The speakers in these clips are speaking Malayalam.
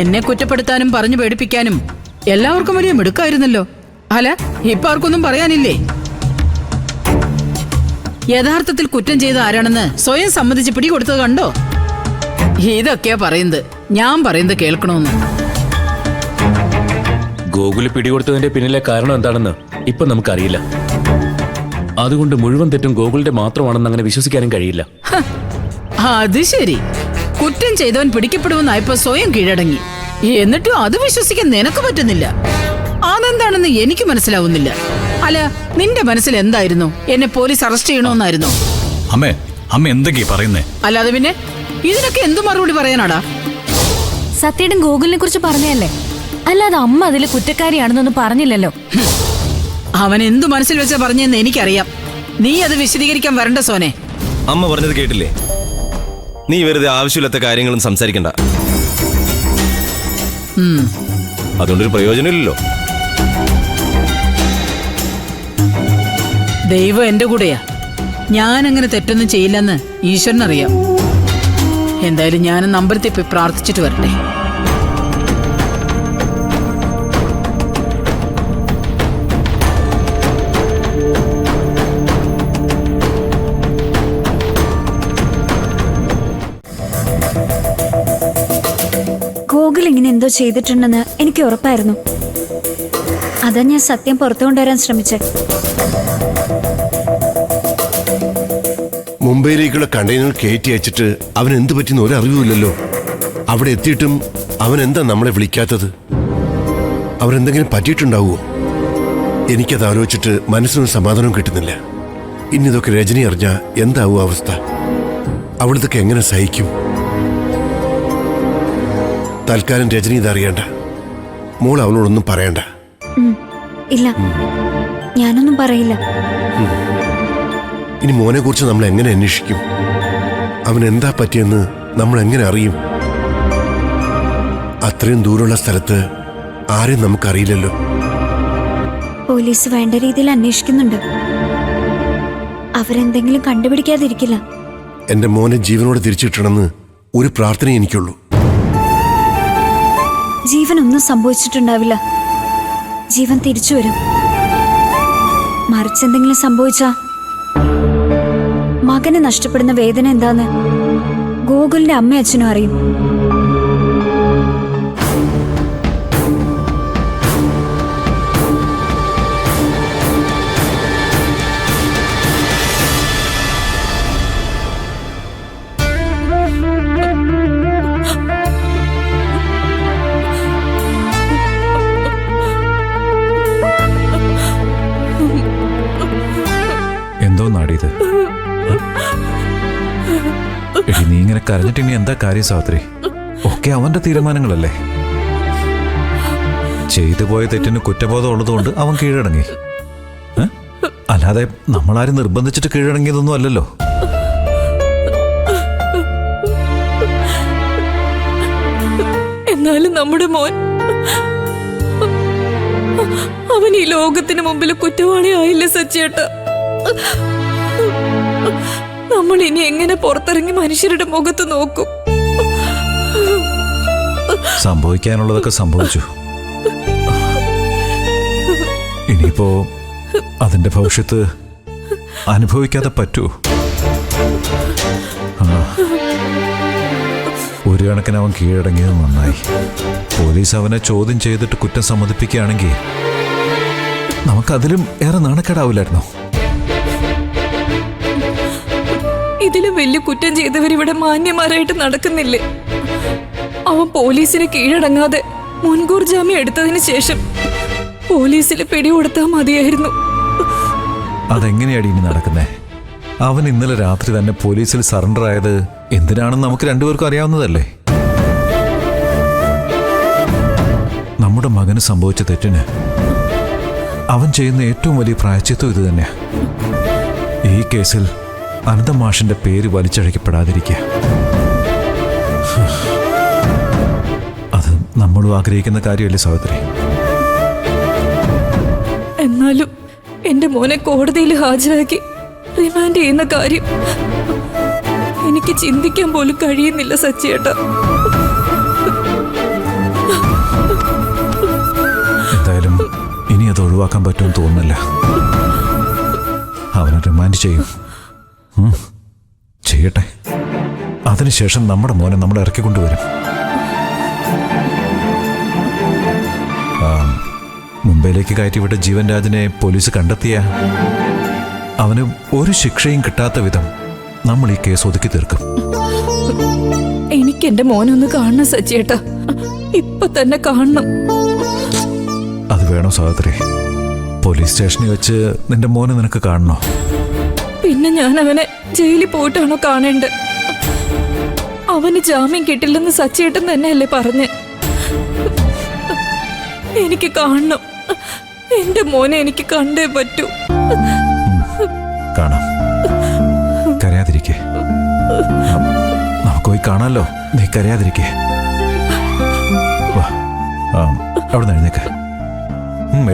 എന്നെ കുറ്റപ്പെടുത്താനും പറഞ്ഞു പേടിപ്പിക്കാനും എല്ലാവർക്കും വലിയ മിടുക്കായിരുന്നല്ലോ. അല്ല, ഇപ്പൊ ആർക്കൊന്നും പറയാനില്ലേ? യഥാർത്ഥത്തിൽ കുറ്റം ചെയ്ത ആരാണെന്ന് സ്വയം സമ്മതിച്ച് പിടികൊടുത്തത് കണ്ടോ? ഇതൊക്കെയാ പറയുന്നത്. ഞാൻ പറയുന്നത് കേൾക്കണമെന്ന്. ഗോകുല് പിടികൊടുത്തതിന്റെ പിന്നിലെ കാരണം എന്താണെന്ന് ഇപ്പൊ നമുക്കറിയില്ല. അതുകൊണ്ട് മുഴുവൻ തെറ്റും ഗോകുലിന്റെ മാത്രമാണെന്ന് അങ്ങനെ വിശ്വസിക്കാനും കഴിയില്ല. അത് ശരി. കുറ്റം ചെയ്തവൻ പിടിക്കപ്പെടുമെന്നായപ്പോ സ്വയം കീഴടങ്ങി. എന്നിട്ടും അത് വിശ്വസിക്കാൻ നിനക്ക് പറ്റുന്നില്ല. അതെന്താണെന്ന് എനിക്ക് മനസ്സിലാവുന്നില്ല. അല്ല, നിന്റെ മനസ്സിൽ എന്തായിരുന്നു? എന്നെ പോലീസ് അറസ്റ്റ് ചെയ്യണമെന്നായിരുന്നോ? അമ്മ എന്തൊക്കെയാ പറയുന്നേ? അല്ലാതെ പിന്നെ ഇതിനൊക്കെ എന്തു മറുപടി പറയാനാടാ? സത്യയുടെ ഗോകുലിനെ കുറിച്ച് പറഞ്ഞല്ലേ, അല്ലാതെ അമ്മ അതിൽ കുറ്റക്കാരിയാണെന്നൊന്നും പറഞ്ഞില്ലല്ലോ. അവൻ എന്തു മനസ്സിൽ വെച്ചാ പറഞ്ഞെന്ന് എനിക്കറിയാം. നീ അത് വിശദീകരിക്കാൻ വരണ്ട സോനെ. അമ്മ പറഞ്ഞത് കേട്ടില്ലേ? നീ വെറുതെ ആവശ്യമില്ലാത്ത കാര്യങ്ങളും സംസാരിക്കണ്ട. അതുകൊണ്ടൊരു പ്രയോജനമില്ലല്ലോ. ദൈവം എന്റെ കൂടെയാ. ഞാൻ അങ്ങനെ തെറ്റൊന്നും ചെയ്യില്ലെന്ന് ഈശ്വരനറിയാം. എന്തായാലും ഞാനൊന്ന് അമ്പലത്തിൽ പോയി പ്രാർത്ഥിച്ചിട്ട് വരട്ടെ. ഗോകുൽ ഇങ്ങനെ എന്തോ ചെയ്തിട്ടുണ്ടെന്ന് എനിക്ക് ഉറപ്പായിരുന്നു. അതാ ഞാൻ സത്യം പുറത്തു കൊണ്ടുവരാൻ ശ്രമിച്ചത്. മുംബൈയിലേക്കുള്ള കണ്ടെയ്നർ കയറ്റി അയച്ചിട്ട് അവൻ എന്ത് പറ്റിയെന്ന് ഒരു അറിവുമില്ലല്ലോ. അവിടെ എത്തിയിട്ടും അവൻ എന്താ നമ്മളെ വിളിക്കാത്തത്? അവരെന്തെങ്കിലും പറ്റിയിട്ടുണ്ടാവുമോ? എനിക്കത് ആലോചിച്ചിട്ട് മനസ്സിനൊരു സമാധാനം കിട്ടുന്നില്ല. ഇനി ഇതൊക്കെ രജനി അറിഞ്ഞാ എന്താവും അവസ്ഥ? അവളിതൊക്കെ എങ്ങനെ സഹിക്കും? തൽക്കാലം രജനി ഇതറിയണ്ട. മോൾ അവളോടൊന്നും പറയണ്ട. ഇല്ല, ഞാനൊന്നും പറയില്ല. ഇനി മോനെ കുറിച്ച് നമ്മൾ എങ്ങനെ അന്വേഷിക്കും? അവൻ എന്താ പറ്റിയെന്ന് നമ്മൾ എങ്ങനെ അറിയും? അത്രയും ദൂരമുള്ള സ്ഥലത്ത് ആരെയും നമുക്കറിയില്ലല്ലോ. പോലീസ് വേണ്ട രീതിയിൽ അന്വേഷിക്കുന്നുണ്ട്. അവരെന്തെങ്കിലും കണ്ടുപിടിക്കാതിരിക്കില്ല. എന്റെ മോനെ ജീവനോട് തിരിച്ചു കിട്ടണമെന്ന് ഒരു പ്രാർത്ഥന എനിക്കുള്ളൂ. ജീവനൊന്നും സംഭവിച്ചിട്ടുണ്ടാവില്ല. ജീവൻ തിരിച്ചു വരും. മറിച്ചെന്തെങ്കിലും സംഭവിച്ചാ മകനെ നഷ്ടപ്പെടുന്ന വേദന എന്താന്ന് ഗോകുലിന്റെ അമ്മയും അച്ഛനും അറിയും. എന്തോ നാടിയത്? നീ ഇങ്ങനെ കരഞ്ഞിട്ട് ഇനി എന്താ കാര്യം സാവിത്രി? ഒക്കെ അവന്റെ തീരുമാനങ്ങളല്ലേ. ചെയ്തു പോയ തെറ്റിന് കുറ്റബോധം ഉള്ളതുകൊണ്ട് അവൻ കീഴടങ്ങി. അല്ലാതെ നമ്മളാരും നിർബന്ധിച്ചിട്ട് കീഴടങ്ങിയതൊന്നും അല്ലല്ലോ. എന്നാലും നമ്മുടെ മോൻ, അവൻ ഈ ലോകത്തിന് മുമ്പിൽ കുറ്റവാളിയായില്ലേ സച്ചേട്ടാ? നമ്മൾ ഇനി എങ്ങനെ പുറത്തിറങ്ങി മനുഷ്യരുടെ മുഖത്ത് നോക്കും? സംഭവിക്കാനുള്ളതൊക്കെ സംഭവിച്ചു. ഇനിയിപ്പോ അതിന്റെ ഭവിഷ്യത്ത് അനുഭവിക്കാതെ പറ്റൂ? ഒരു കണക്കിന് അവൻ കീഴടങ്ങിയത് നന്നായി. പോലീസ് അവനെ ചോദ്യം ചെയ്തിട്ട് കുറ്റം സമ്മതിപ്പിക്കുകയാണെങ്കിൽ നമുക്കതിലും ഏറെ നാണക്കേടാവില്ലായിരുന്നോ? ഇതിലും വലിയ കുറ്റം ചെയ്തവരിവിടെ മാന്യന്മാരായിട്ട് നടക്കുന്നില്ലേ? അവൻ പോലീസിന് കീഴടങ്ങാതെ മുൻകൂർ ജാമ്യം എടുത്തതിന് ശേഷം പോലീസിൽ പിടികൊടുത്താൽ മതിയായിരുന്നു. അതെങ്ങനെയാണ് ഇനി നടക്കുന്നേ? അവൻ ഇന്നലെ രാത്രി തന്നെ പോലീസിൽ സറണ്ടർ ആയത് എന്തിനാണെന്ന് നമുക്ക് രണ്ടുപേർക്കും അറിയാവുന്നതല്ലേ. നമ്മുടെ മകന് സംഭവിച്ച തെറ്റിന് അവൻ ചെയ്യുന്ന ഏറ്റവും വലിയ പ്രായശ്ചിത്തം ഇത് തന്നെയാ. ഈ കേസിൽ അനന്തം മാഷിന്റെ പേര് വലിച്ചഴക്കപ്പെടാതിരിക്കുക, അത് നമ്മളും ആഗ്രഹിക്കുന്ന കാര്യമല്ലേ സാവിത്രി? എന്നാലും എന്റെ മോനെ കോടതിയിൽ ഹാജരാക്കി റിമാൻഡ് ചെയ്യുന്ന കാര്യം എനിക്ക് ചിന്തിക്കാൻ പോലും കഴിയുന്നില്ല സച്ചിയേട്ടാ. ഒഴിവാക്കാൻ പറ്റുമെന്ന് തോന്നുന്നില്ല. അവനെ റിമാൻഡ് ചെയ്യും. ചെയ്യട്ടെ. അതിനുശേഷം നമ്മുടെ മോനെ നമ്മൾ ഇറക്കിക്കൊണ്ടുവരും. മുംബൈയിലേക്ക് കയറ്റിവിട്ട ജീവൻ രാജിനെ പോലീസ് കണ്ടെത്തിയ അവന് ഒരു ശിക്ഷയും കിട്ടാത്ത വിധം നമ്മൾ ഈ കേസ് ഒതുക്കി തീർക്കും. എനിക്ക് എന്റെ മോനൊന്ന് കാണണം സച്ചിയേട്ടാ, ഇപ്പൊ തന്നെ കാണണം. അത് വേണോ സഹോദരി? പോലീസ് സ്റ്റേഷനിൽ വെച്ച് നിന്റെ മോനെ നിനക്ക് കാണണോ? പിന്നെ ഞാൻ അവനെ ജയിലിൽ പോയിട്ടാണോ കാണേണ്ടത്? അവന് ജാമ്യം കിട്ടില്ലെന്ന് സച്ചിയേട്ടൻ തന്നെയല്ലേ പറഞ്ഞ്. എനിക്ക് കാണണം. എന്റെ മോനെ എനിക്ക് കണ്ടേ പറ്റൂ. കാണാം. കരയാതിരിക്കേ. നമുക്ക് പോയി കാണാമല്ലോ. നീ കരയാതിരിക്കേ. വാ, അവിടെ നിന്ന് എഴുന്നേക്ക്.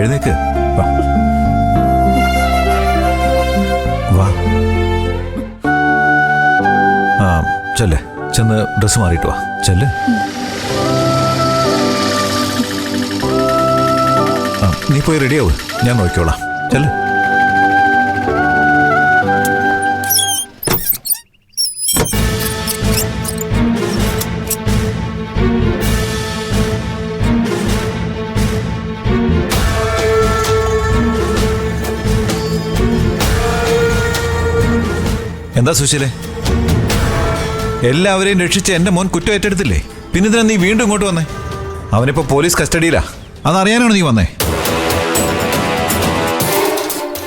എഴുന്നേക്ക്. വാ വാ. ചെല്ലേ, ചെന്ന് ഡ്രസ്സ് മാറിയിട്ട് വാ. ചെല്ല്. നീ പോയി റെഡിയാവ്, ഞാൻ നോക്കിക്കോളാം. ചെല്ല്. എന്താ സുശീലേ, എല്ലാവരെയും രക്ഷിച്ച് എന്റെ മോൻ കുറ്റം ഏറ്റെടുത്തില്ലേ? പിന്നെ ഇതിനാ നീ വീണ്ടും ഇങ്ങോട്ട് വന്നേ? അവനിപ്പോ പോലീസ് കസ്റ്റഡിയിലാ. അതറിയാനാണ് നീ വന്നേ?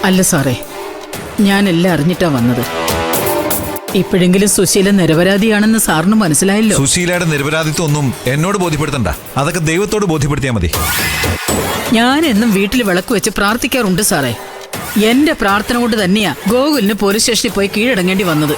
അല്ല സാറേ, ഞാനെല്ലാം അറിഞ്ഞിട്ടാ വന്നത്. ഇപ്പോഴെങ്കിലും സുശീല നിരപരാധിയാണെന്ന് സാറിന് മനസ്സിലായല്ലോ. സുശീലയുടെ നിരപരാധിത്വം ഒന്നും എന്നോട് ബോധ്യപ്പെടുത്തണ്ട. അതൊക്കെ ദൈവത്തോട് ബോധ്യപ്പെടുത്തിയാൽ മതി. ഞാൻ എന്നും വീട്ടിൽ വിളക്ക് വെച്ച് പ്രാർത്ഥിക്കാറുണ്ട് സാറേ. എന്റെ പ്രാർത്ഥന കൊണ്ട് തന്നെയാ ഗോകുലിന് പോലീസ് സ്റ്റേഷനിൽ പോയി കീഴടങ്ങേണ്ടി വന്നത്.